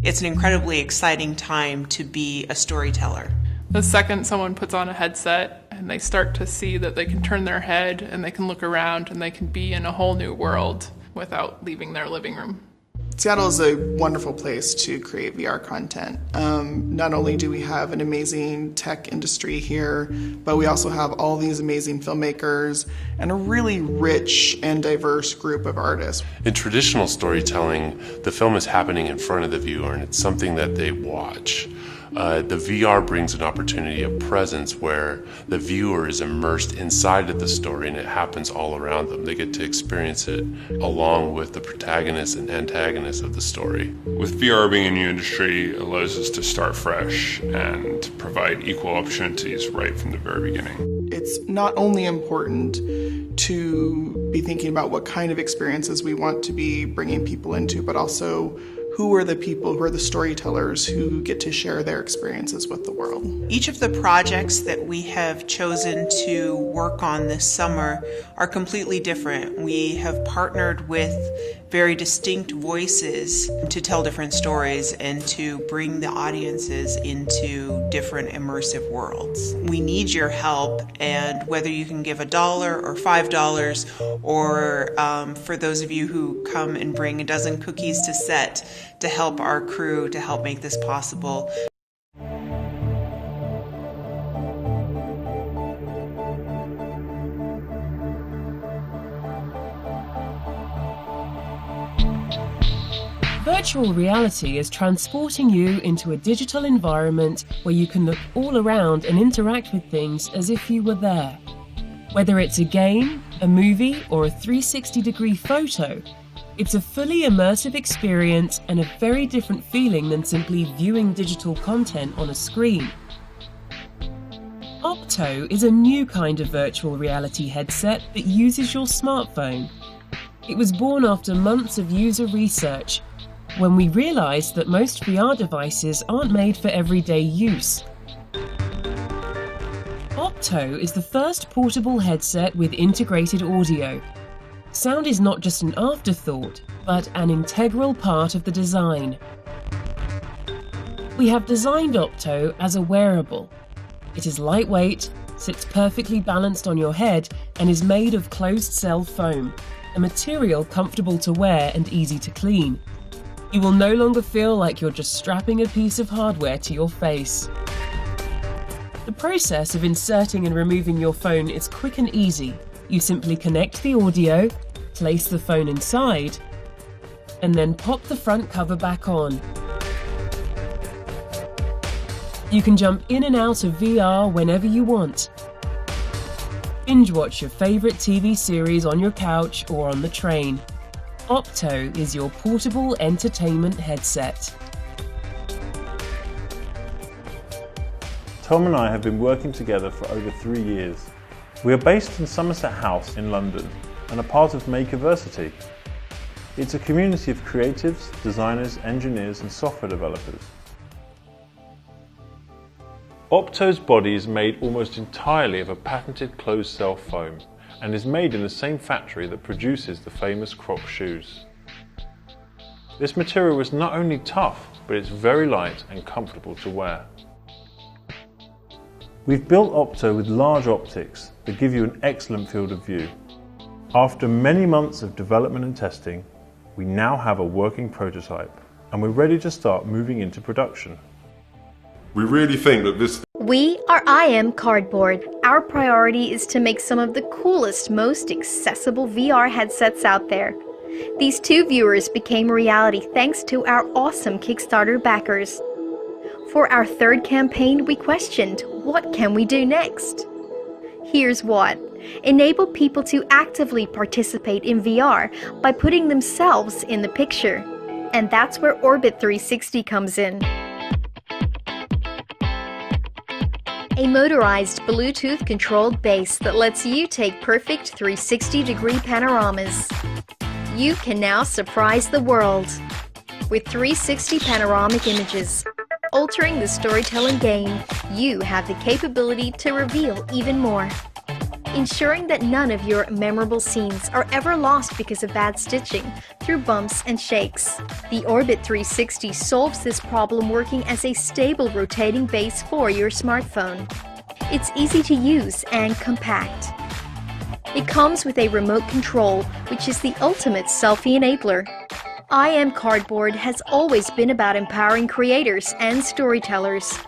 It's an incredibly exciting time to be a storyteller. The second someone puts on a headset and they start to see that they can turn their head and they can look around and they can be in a whole new world without leaving their living room. Seattle is a wonderful place to create VR content. Not only do we have an amazing tech industry here, but we also have all these amazing filmmakers and a really rich and diverse group of artists. In traditional storytelling, the film is happening in front of the viewer and it's something that they watch. The VR brings an opportunity of presence where the viewer is immersed inside of the story and it happens all around them. They get to experience it along with the protagonists and antagonists of the story. With VR being a new industry, it allows us to start fresh and provide equal opportunities right from the very beginning. It's not only important to be thinking about what kind of experiences we want to be bringing people into, but also who are the people, who are the storytellers who get to share their experiences with the world. Each of the projects that we have chosen to work on this summer are completely different. We have partnered with very distinct voices to tell different stories and to bring the audiences into different immersive worlds. We need your help, and whether you can give $1 or $5, or for those of you who come and bring a dozen cookies to set to help our crew, to help make this possible. Virtual reality is transporting you into a digital environment where you can look all around and interact with things as if you were there. Whether it's a game, a movie, or a 360-degree photo, it's a fully immersive experience and a very different feeling than simply viewing digital content on a screen. Opto is a new kind of virtual reality headset that uses your smartphone. It was born after months of user research, when we realized that most VR devices aren't made for everyday use. Opto is the first portable headset with integrated audio. Sound is not just an afterthought, but an integral part of the design. We have designed Opto as a wearable. It is lightweight, sits perfectly balanced on your head, and is made of closed-cell foam, a material comfortable to wear and easy to clean. You will no longer feel like you're just strapping a piece of hardware to your face. The process of inserting and removing your phone is quick and easy. You simply connect the audio, place the phone inside, and then pop the front cover back on. You can jump in and out of VR whenever you want. Binge watch your favorite TV series on your couch or on the train. Opto is your portable entertainment headset. Tom and I have been working together for over 3 years. We are based in Somerset House in London and are part of Makerversity. It's a community of creatives, designers, engineers and software developers. Opto's body is made almost entirely of a patented closed-cell foam and is made in the same factory that produces the famous Crocs shoes. This material is not only tough, but it's very light and comfortable to wear. We've built Opto with large optics that give you an excellent field of view. After many months of development and testing, we now have a working prototype and we're ready to start moving into production. We really think that this... We are IM Cardboard. Our priority is to make some of the coolest, most accessible VR headsets out there. These two viewers became reality thanks to our awesome Kickstarter backers. For our third campaign, we questioned, what can we do next? Here's what. Enable people to actively participate in VR by putting themselves in the picture. And that's where Orbit 360 comes in. A motorized Bluetooth-controlled base that lets you take perfect 360-degree panoramas. You can now surprise the world with 360 panoramic images. Altering the storytelling game, you have the capability to reveal even more. ensuring that none of your memorable scenes are ever lost because of bad stitching through bumps and shakes. The Orbit 360 solves this problem working as a stable rotating base for your smartphone. It's easy to use and compact. It comes with a remote control, which is the ultimate selfie enabler. I Am Cardboard has always been about empowering creators and storytellers.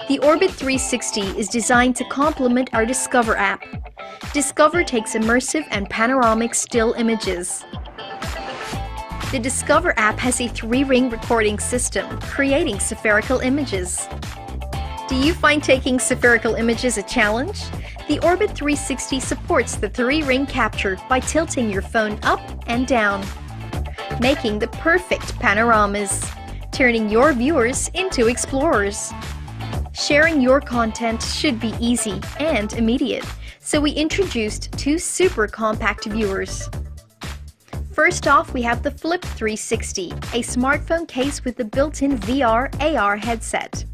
The Orbit 360 is designed to complement our Discover app. Discover takes immersive and panoramic still images. The Discover app has a 3-ring recording system, creating spherical images. Do you find taking spherical images a challenge? The Orbit 360 supports the 3-ring capture by tilting your phone up and down, making the perfect panoramas, turning your viewers into explorers. Sharing your content should be easy and immediate, so we introduced 2 super compact viewers. First off, we have the Flip 360, a smartphone case with the built-in VR/AR headset.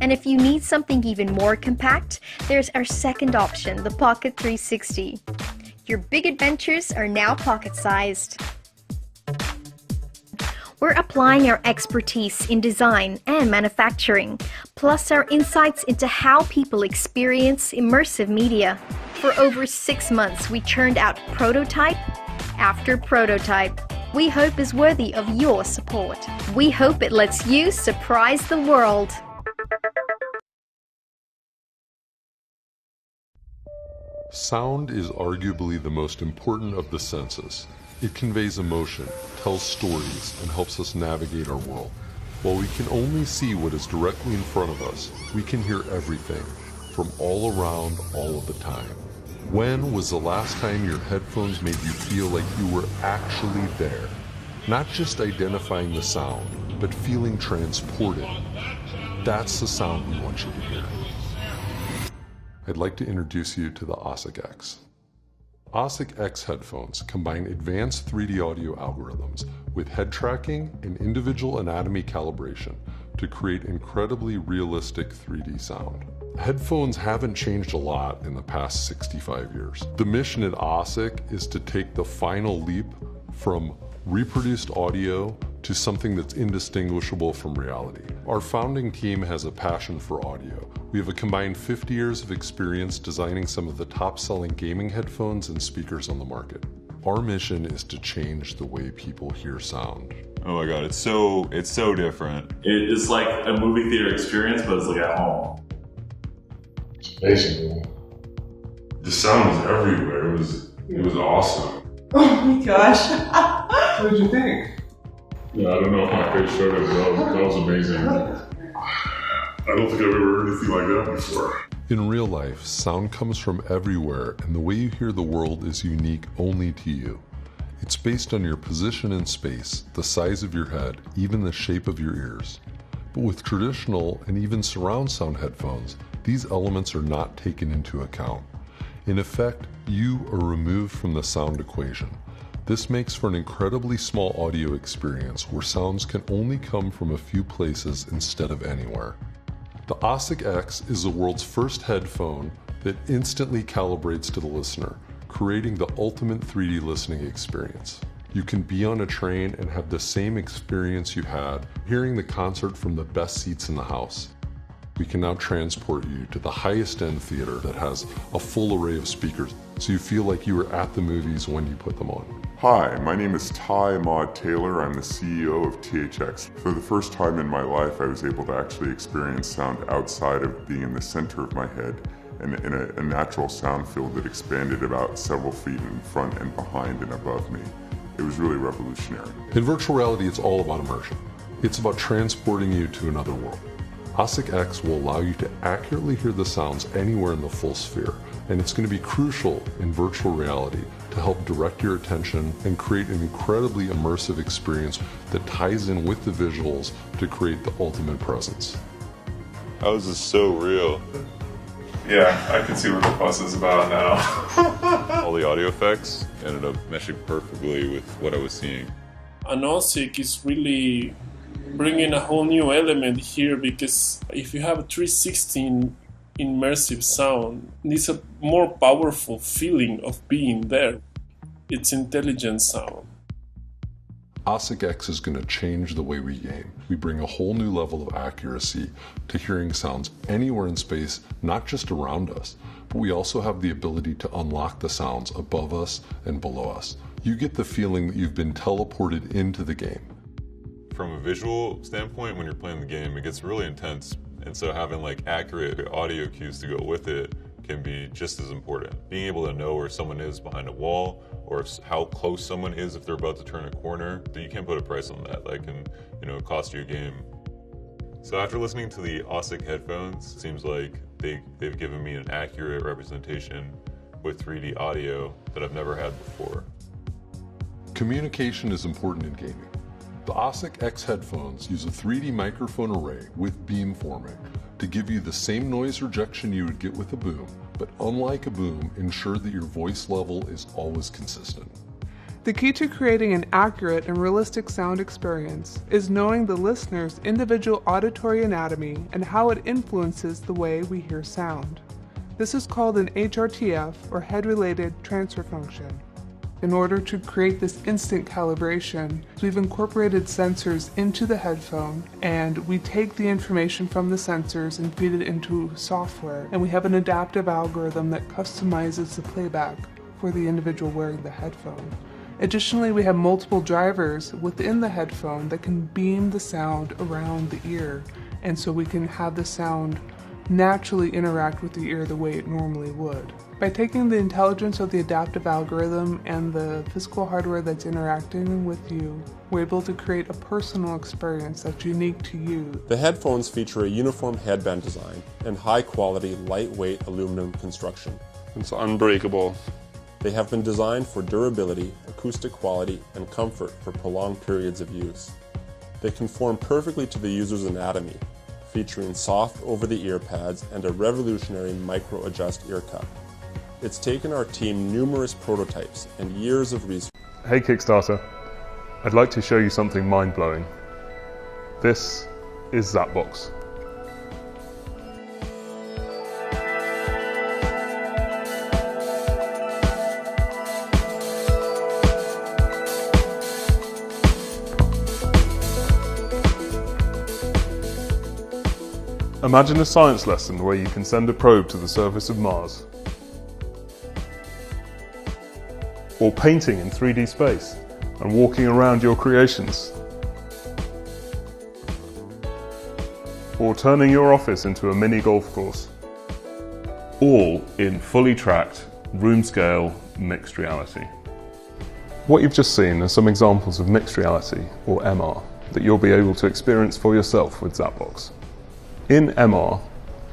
And if you need something even more compact, there's our second option, the Pocket 360. Your big adventures are now pocket-sized. We're applying our expertise in design and manufacturing, plus our insights into how people experience immersive media. For over 6 months, we churned out prototype after prototype. We hope is worthy of your support. We hope it lets you surprise the world. Sound is arguably the most important of the senses. It conveys emotion, tells stories, and helps us navigate our world. While we can only see what is directly in front of us, we can hear everything, from all around, all of the time. When was the last time your headphones made you feel like you were actually there? Not just identifying the sound, but feeling transported. That's the sound we want you to hear. I'd like to introduce you to the OSIC X. OSIC X headphones combine advanced 3D audio algorithms with head tracking and individual anatomy calibration to create incredibly realistic 3D sound. Headphones haven't changed a lot in the past 65 years. The mission at OSIC is to take the final leap from reproduced audio to something that's indistinguishable from reality. Our founding team has a passion for audio. We have a combined 50 years of experience designing some of the top-selling gaming headphones and speakers on the market. Our mission is to change the way people hear sound. Oh my god, it's so different. It's like a movie theater experience, but it's like at home. Basically. The sound was everywhere. It was awesome. Oh my gosh. What did you think? Yeah, I don't know if my face showed it, but that was amazing. I don't think I've ever heard anything like that before. In real life, sound comes from everywhere, and the way you hear the world is unique only to you. It's based on your position in space, the size of your head, even the shape of your ears. But with traditional and even surround sound headphones, these elements are not taken into account. In effect, you are removed from the sound equation. This makes for an incredibly small audio experience where sounds can only come from a few places instead of anywhere. The OSIC X is the world's first headphone that instantly calibrates to the listener, creating the ultimate 3D listening experience. You can be on a train and have the same experience you had hearing the concert from the best seats in the house. We can now transport you to the highest end theater that has a full array of speakers, so you feel like you were at the movies when you put them on. Hi, my name is Ty Maud Taylor. I'm the CEO of THX. For the first time in my life, I was able to actually experience sound outside of being in the center of my head and in a natural sound field that expanded about several feet in front and behind and above me. It was really revolutionary. In virtual reality, it's all about immersion. It's about transporting you to another world. OSIC X will allow you to accurately hear the sounds anywhere in the full sphere, and it's going to be crucial in virtual reality to help direct your attention and create an incredibly immersive experience that ties in with the visuals to create the ultimate presence. How is this so real? Yeah, I can see what the fuss is about now. All the audio effects ended up meshing perfectly with what I was seeing. And OSIC is really bringing a whole new element here, because if you have a 360, immersive sound needs a more powerful feeling of being there. It's intelligent sound. OSIC X is going to change the way we game. We bring a whole new level of accuracy to hearing sounds anywhere in space, not just around us, but we also have the ability to unlock the sounds above us and below us. You get the feeling that you've been teleported into the game. From a visual standpoint, when you're playing the game, it gets really intense. And so having like accurate audio cues to go with it can be just as important. Being able to know where someone is behind a wall, or how close someone is if they're about to turn a corner. So you can't put a price on that. That can, cost you a game. So after listening to the OSIC headphones, it seems like they've given me an accurate representation with 3D audio that I've never had before. Communication is important in gaming. The OSIC X headphones use a 3D microphone array with beamforming to give you the same noise rejection you would get with a boom, but unlike a boom, ensure that your voice level is always consistent. The key to creating an accurate and realistic sound experience is knowing the listener's individual auditory anatomy and how it influences the way we hear sound. This is called an HRTF, or head-related transfer function. In order to create this instant calibration, we've incorporated sensors into the headphone, and we take the information from the sensors and feed it into software, and we have an adaptive algorithm that customizes the playback for the individual wearing the headphone. Additionally, we have multiple drivers within the headphone that can beam the sound around the ear, and so we can have the sound naturally interact with the ear the way it normally would. By taking the intelligence of the adaptive algorithm and the physical hardware that's interacting with you, we're able to create a personal experience that's unique to you. The headphones feature a uniform headband design and high-quality, lightweight aluminum construction. It's unbreakable. They have been designed for durability, acoustic quality, and comfort for prolonged periods of use. They conform perfectly to the user's anatomy, featuring soft over-the-ear pads and a revolutionary micro-adjust ear cup. It's taken our team numerous prototypes and years of research. Hey Kickstarter, I'd like to show you something mind-blowing. This is Zapbox. Imagine a science lesson where you can send a probe to the surface of Mars. Or painting in 3D space and walking around your creations. Or turning your office into a mini golf course. All in fully tracked, room-scale mixed reality. What you've just seen are some examples of mixed reality, or MR, that you'll be able to experience for yourself with Zapbox. In MR,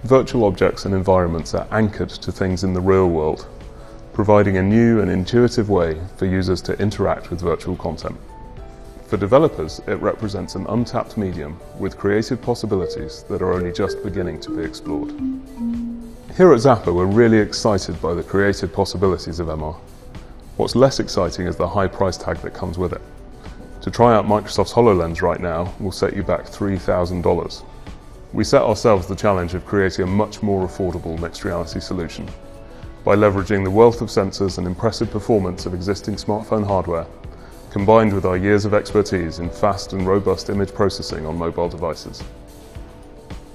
virtual objects and environments are anchored to things in the real world, providing a new and intuitive way for users to interact with virtual content. For developers, it represents an untapped medium with creative possibilities that are only just beginning to be explored. Here at Zappa, we're really excited by the creative possibilities of MR. What's less exciting is the high price tag that comes with it. To try out Microsoft's HoloLens right now will set you back $3,000. We set ourselves the challenge of creating a much more affordable mixed reality solution by leveraging the wealth of sensors and impressive performance of existing smartphone hardware, combined with our years of expertise in fast and robust image processing on mobile devices.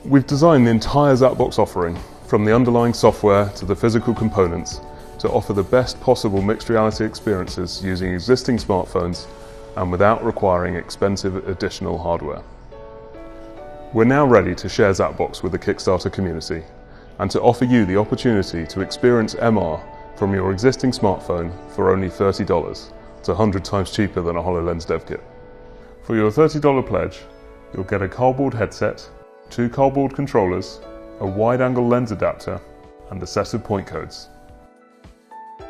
We've designed the entire Zapbox offering, from the underlying software to the physical components, to offer the best possible mixed reality experiences using existing smartphones and without requiring expensive additional hardware. We're now ready to share Zapbox with the Kickstarter community and to offer you the opportunity to experience MR from your existing smartphone for only $30. It's 100 times cheaper than a HoloLens dev kit. For your $30 pledge, you'll get a cardboard headset, 2 cardboard controllers, a wide-angle lens adapter, and a set of point codes.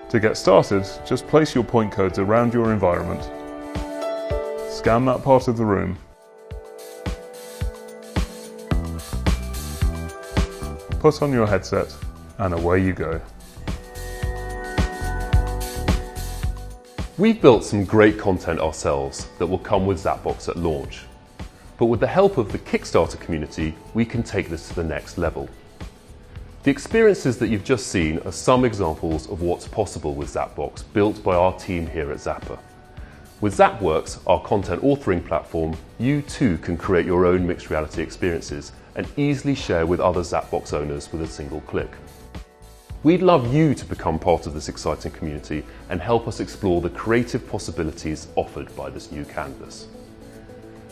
To get started, just place your point codes around your environment, scan that part of the room, put on your headset, and away you go. We've built some great content ourselves that will come with Zapbox at launch. But with the help of the Kickstarter community, we can take this to the next level. The experiences that you've just seen are some examples of what's possible with Zapbox, built by our team here at Zapper. With Zapworks, our content authoring platform, you too can create your own mixed reality experiences and easily share with other Zapbox owners with a single click. We'd love you to become part of this exciting community and help us explore the creative possibilities offered by this new canvas.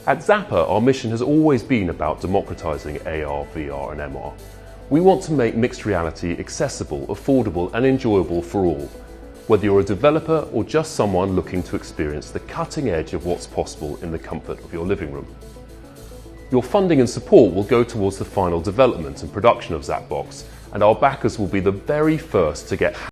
At Zapper, our mission has always been about democratizing AR, VR and MR. We want to make mixed reality accessible, affordable and enjoyable for all, whether you're a developer or just someone looking to experience the cutting edge of what's possible in the comfort of your living room. Your funding and support will go towards the final development and production of Zapbox, and our backers will be the very first to get